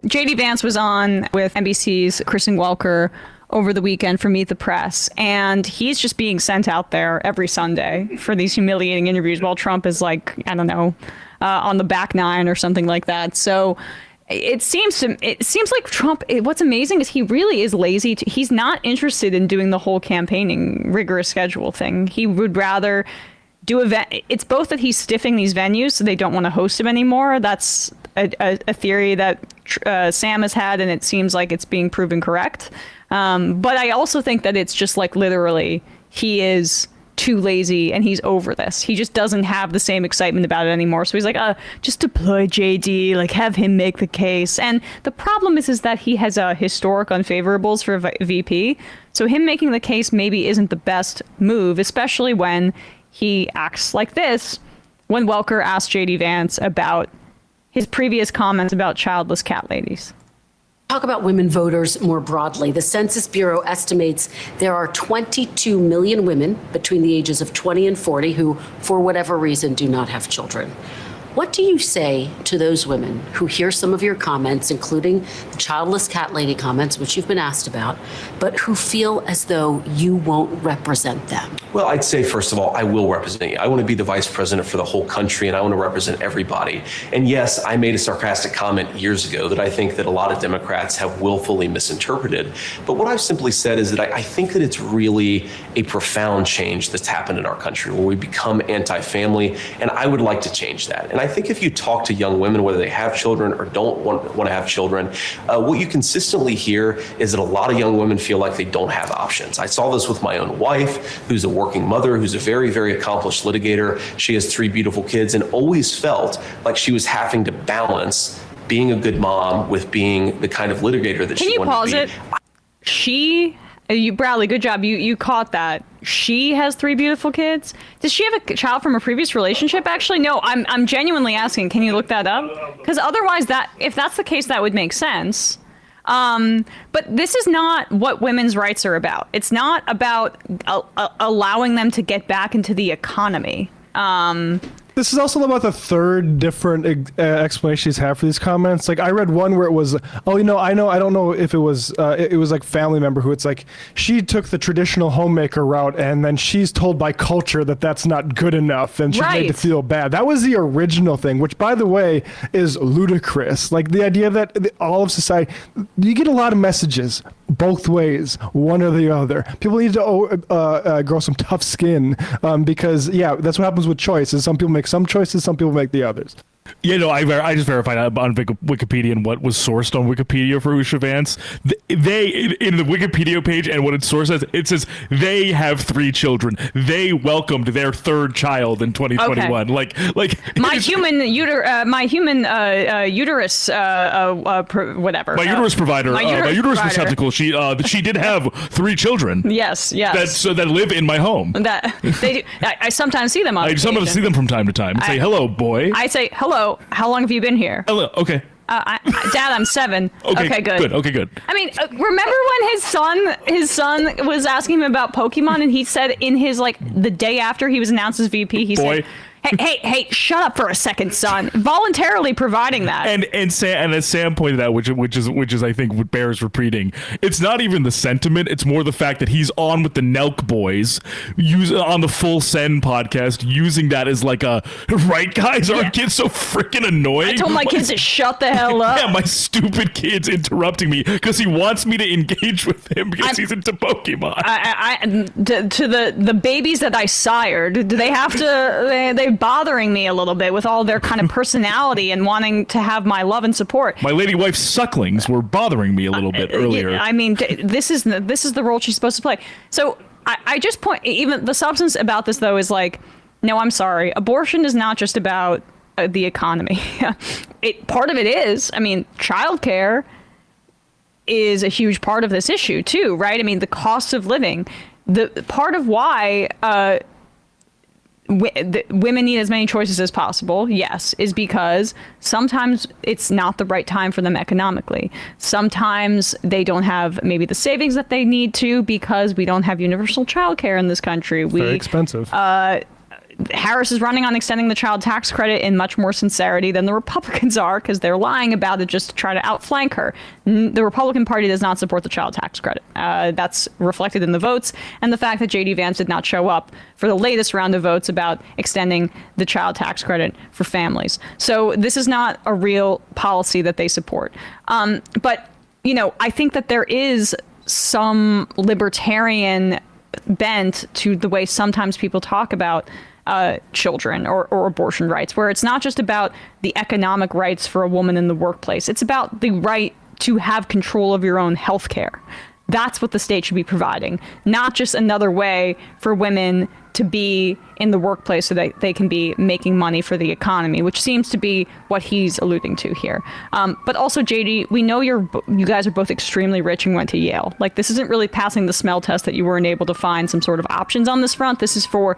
JD Vance was on with NBC's Kristen Welker over the weekend for Meet the Press, and he's just being sent out there every Sunday for these humiliating interviews while Trump is like, I don't know, on the back nine or something like that. So it seems like Trump, what's amazing is he really is lazy. He's not interested in doing the whole campaigning rigorous schedule thing. He would rather do event. It's both that he's stiffing these venues so they don't want to host him anymore. That's a theory that Sam has had, and it seems like it's being proven correct. But I also think that it's just like literally he is too lazy and he's over this. He just doesn't have the same excitement about it anymore. So he's like, just deploy JD, like have him make the case. And the problem is that he has historic unfavorables for VP. So him making the case maybe isn't the best move, especially when he acts like this when Welker asked JD Vance about his previous comments about childless cat ladies. Talk about women voters more broadly. The Census Bureau estimates there are 22 million women between the ages of 20 and 40 who, for whatever reason, do not have children. What do you say to those women who hear some of your comments, including the childless cat lady comments, which you've been asked about, but who feel as though you won't represent them? Well, I'd say, first of all, I will represent you. I want to be the vice president for the whole country, and I want to represent everybody. And yes, I made a sarcastic comment years ago that I think that a lot of Democrats have willfully misinterpreted. But what I've simply said is that I think that it's really a profound change that's happened in our country where we become anti-family, and I would like to change that. And I think if you talk to young women, whether they have children or don't want to have children, what you consistently hear is that a lot of young women feel like they don't have options. I saw this with my own wife, who's a working mother, who's a very, very accomplished litigator. She has 3 beautiful kids and always felt like she was having to balance being a good mom with being the kind of litigator that she wanted to be. Can you pause it? Bradley, good job. You caught that. She has 3 beautiful kids. Does she have a child from a previous relationship? Actually, no. I'm genuinely asking. Can you look that up? Because otherwise, if that's the case, that would make sense. But this is not what women's rights are about. It's not about allowing them to get back into the economy. This is also about the third different explanation he's had for these comments. Like I read one where it was, I don't know if it was like family member who it's like, she took the traditional homemaker route and then she's told by culture that that's not good enough and she's made to feel bad. That was the original thing, which by the way is ludicrous. Like the idea that all of society, you get a lot of messages both ways, one or the other. People need to grow some tough skin because that's what happens with choices. Some people make some choices, some people make the others. Yeah, no, I just verified on Wikipedia and what was sourced on Wikipedia for Usha Vance. They, in the Wikipedia page and what its source says, it says they have 3 children. They welcomed their 3rd child in 2021. Okay. Like my human uterus, whatever. My uterus provider, my uterus receptacle. She did have 3 children. Yes. That live in my home. That they do. I sometimes see them on occasion. Sometimes see them from time to time. Say hello, boy. I say hello. How long have you been here? Hello. Okay. Dad, I'm 7. Okay, good. Okay, good. I mean, remember when his son was asking him about Pokemon, and he said in his the day after he was announced as VP, he said, Hey, shut up for a second, son. Voluntarily providing that. And as Sam pointed out, which is I think what bears repeating, it's not even the sentiment, it's more the fact that he's on with the Nelk boys, on the Full Send podcast, using that as like a, right guys, aren't kids so freaking annoying? I told my kids to shut the hell up. Yeah, my stupid kid's interrupting me because he wants me to engage with him because he's into Pokemon. To the babies that I sired, do they have to, they bothering me a little bit with all their kind of personality and wanting to have my love and support. My lady wife's sucklings were bothering me a little bit earlier. I mean, this is the role she's supposed to play. So I just point, even the substance about this though is like, no, I'm sorry. Abortion is not just about the economy. Part of it is, I mean, childcare is a huge part of this issue too, right? I mean, the cost of living, the part of why women need as many choices as possible, yes, is because sometimes it's not the right time for them economically. Sometimes they don't have maybe the savings that they need to because we don't have universal childcare in this country. Very expensive. Harris is running on extending the child tax credit in much more sincerity than the Republicans are, because they're lying about it just to try to outflank her. The Republican Party does not support the child tax credit. That's reflected in the votes, and the fact that J.D. Vance did not show up for the latest round of votes about extending the child tax credit for families. So this is not a real policy that they support. But, I think that there is some libertarian bent to the way sometimes people talk about children or abortion rights, where it's not just about the economic rights for a woman in the workplace. It's about the right to have control of your own health care. That's what the state should be providing, not just another way for women to be in the workplace so that they can be making money for the economy, which seems to be what he's alluding to here. But also, JD, we know you guys are both extremely rich and went to Yale. Like, this isn't really passing the smell test that you weren't able to find some sort of options on this front. This is for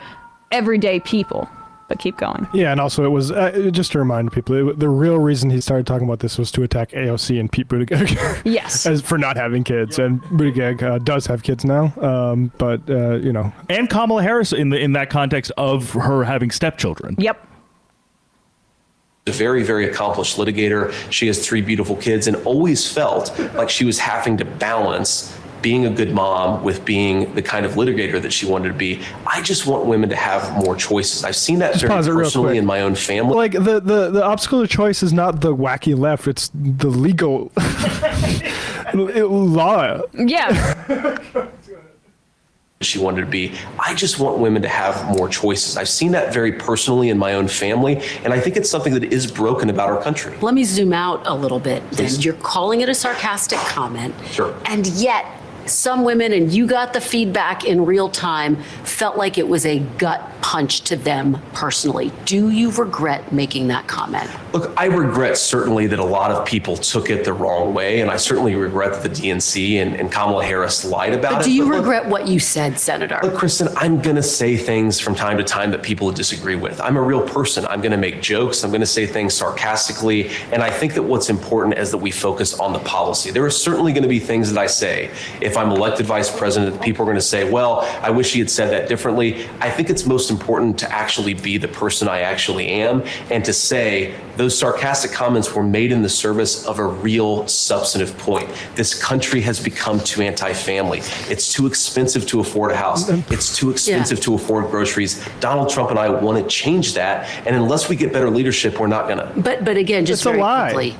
everyday people. But keep going. Yeah, and also it was, just to remind people, the real reason he started talking about this was to attack AOC and Pete Buttigieg. Yes. For not having kids. And Buttigieg does have kids now, but. And Kamala Harris in that context of her having stepchildren. Yep. A very, very accomplished litigator. She has 3 beautiful kids and always felt like she was having to balance being a good mom with being the kind of litigator that she wanted to be. I just want women to have more choices. I've seen that very personally in my own family. Like the obstacle of choice is not the wacky left, it's the legal law. Yeah. She wanted to be. I just want women to have more choices. I've seen that very personally in my own family, and I think it's something that is broken about our country. Let me zoom out a little bit. Please. You're calling it a sarcastic comment. Sure. And yet, some women, and you got the feedback in real time, felt like it was a gut punch to them personally. Do you regret making that comment? Look, I regret certainly that a lot of people took it the wrong way, and I certainly regret that the DNC and Kamala Harris lied about it. But do you regret what you said, Senator? Look, Kristen, I'm going to say things from time to time that people disagree with. I'm a real person. I'm going to make jokes. I'm going to say things sarcastically. And I think that what's important is that we focus on the policy. There are certainly going to be things that I say, if I'm elected vice president, that people are going to say, well, I wish he had said that differently. I think it's most important to actually be the person I actually am, and to say those sarcastic comments were made in the service of a real substantive point. This country has become too anti-family. It's too expensive to afford a house. It's too expensive to afford groceries. Donald Trump and I want to change that. And unless we get better leadership, we're not going to. But again, just It's a very lie. quickly,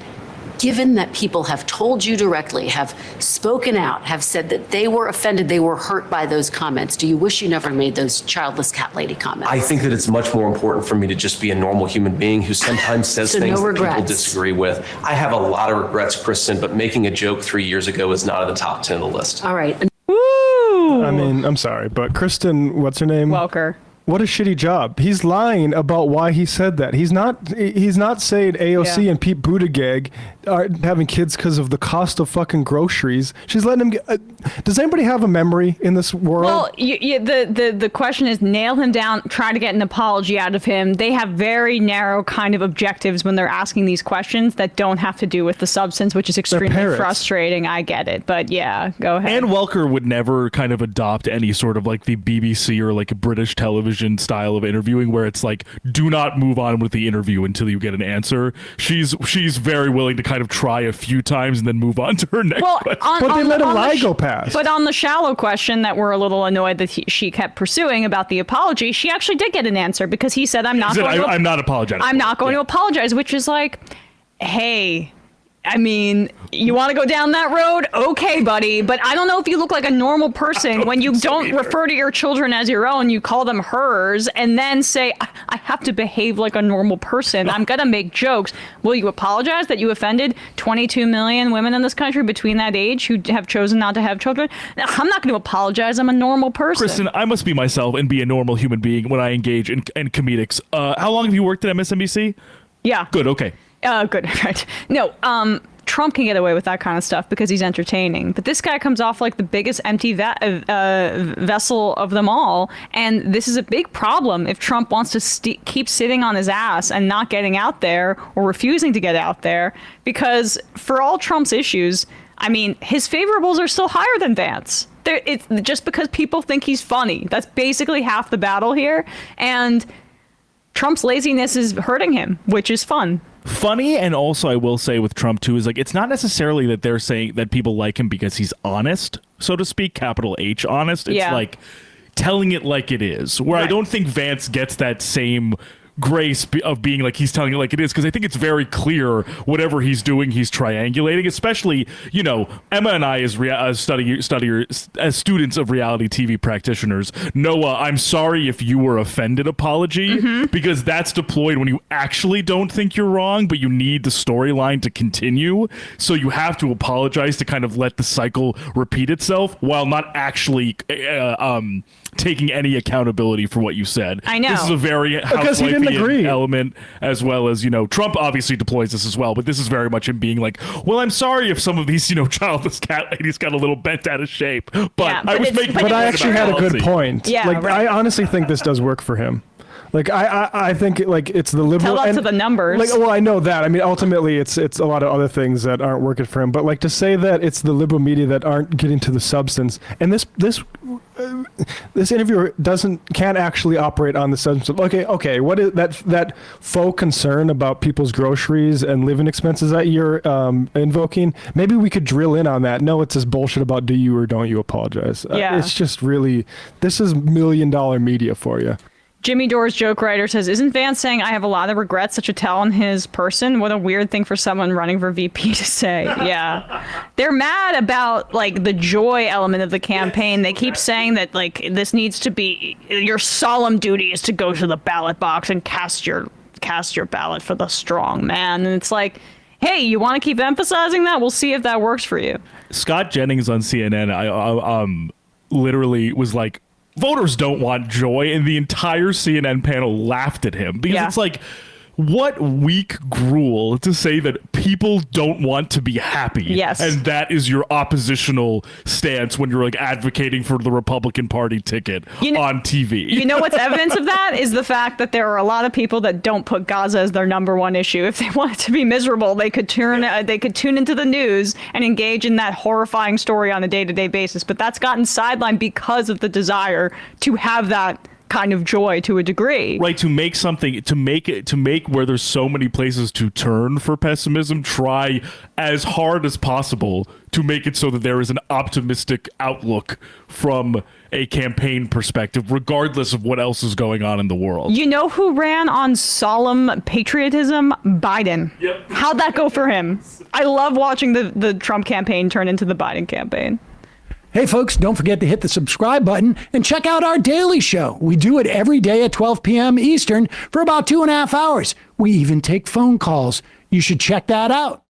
given that people have told you directly, have spoken out, have said that they were offended, they were hurt by those comments, do you wish you never made those childless cat lady comments? I think that it's much more important for me to just be a normal human being who sometimes says So things no that people regrets. disagree with. I have a lot of regrets, Kristen, but making a joke 3 years ago is not in the top 10 of the list. All right. Woo! I mean, I'm sorry, but Kristen, what's her name? Welker. What a shitty job. He's lying about why he said that. He's not saying AOC Yeah. and Pete Buttigieg are having kids because of the cost of fucking groceries. She's letting him get, does anybody have a memory in this world? Well, the question is, nail him down, try to get an apology out of him. They have very narrow kind of objectives when they're asking these questions that don't have to do with the substance, which is extremely parrots. frustrating. I get it. But yeah, go ahead. And Welker would never kind of adopt any sort of like the BBC or like a British television style of interviewing where it's like, do not move on with the interview until you get an answer. She's very willing to kind of try a few times and then move on to her next question. But they let a lie go past. But on the shallow question that we're a little annoyed that she kept pursuing about the apology, she actually did get an answer, because he said, I'm not apologetic. I'm not going to apologize, which is like, hey, I mean, you want to go down that road? Okay, buddy. But I don't know if you look like a normal person when you don't refer to your children as your own. You call them hers and then say, I have to behave like a normal person. I'm going to make jokes. Will you apologize that you offended 22 million women in this country between that age who have chosen not to have children? I'm not going to apologize. I'm a normal person. Kristen, I must be myself and be a normal human being when I engage in comedics. How long have you worked at MSNBC? Yeah. Good. Okay. Good. Right. No, Trump can get away with that kind of stuff because he's entertaining. But this guy comes off like the biggest empty vessel of them all. And this is a big problem if Trump wants to keep sitting on his ass and not getting out there or refusing to get out there. Because for all Trump's issues, I mean, his favorables are still higher than Vance. It's just because people think he's funny. That's basically half the battle here. And Trump's laziness is hurting him, which is fun. Funny, and also I will say with Trump too is like it's not necessarily that they're saying that people like him because he's honest, so to speak, capital H honest. It's like telling it like it is. Where I don't think Vance gets that same grace of being like he's telling it like it is, because I think it's very clear whatever he's doing, he's triangulating. Especially, you know, Emma and I as students of reality TV practitioners know I'm sorry if you were offended apology, because that's deployed when you actually don't think you're wrong, but you need the storyline to continue. So you have to apologize to kind of let the cycle repeat itself while not actually taking any accountability for what you said. I know. This is a very housewifey element, as well as, you know, Trump obviously deploys this as well, but this is very much him being like, well, I'm sorry if some of these, you know, childless cat ladies got a little bent out of shape, but I was making. But I actually had a good point. Yeah, like I honestly think this does work for him. Like I think like it's the liberal. Tell that to the numbers. Like, well, I know that. I mean, ultimately, it's a lot of other things that aren't working for him. But like to say that it's the liberal media that aren't getting to the substance, and this interviewer can't actually operate on the substance. Okay, what is that faux concern about people's groceries and living expenses that you're invoking? Maybe we could drill in on that. No, it's this bullshit about do you or don't you apologize. It's just really, this is $1 million media for you. Jimmy Dore's joke writer says, isn't Vance saying I have a lot of regrets, such a tell on his person? What a weird thing for someone running for VP to say. Yeah. They're mad about like the joy element of the campaign. They keep saying that like this needs to be, your solemn duty is to go to the ballot box and cast your ballot for the strong man. And it's like, hey, you want to keep emphasizing that? We'll see if that works for you. Scott Jennings on CNN, I literally was like, voters don't want joy, and the entire CNN panel laughed at him because it's like, what weak gruel to say that people don't want to be happy. Yes. And that is your oppositional stance when you're like advocating for the Republican Party ticket on TV. You know what's evidence of that is the fact that there are a lot of people that don't put Gaza as their number one issue. If they wanted to be miserable, they could tune into the news and engage in that horrifying story on a day-to-day basis. But that's gotten sidelined because of the desire to have that kind of joy to a degree. Right, to make where there's so many places to turn for pessimism, try as hard as possible to make it so that there is an optimistic outlook from a campaign perspective, regardless of what else is going on in the world. You know who ran on solemn patriotism? Biden. Yep. How'd that go for him? I love watching the Trump campaign turn into the Biden campaign. Hey, folks, don't forget to hit the subscribe button and check out our daily show. We do it every day at 12 p.m. Eastern for about 2.5 hours. We even take phone calls. You should check that out.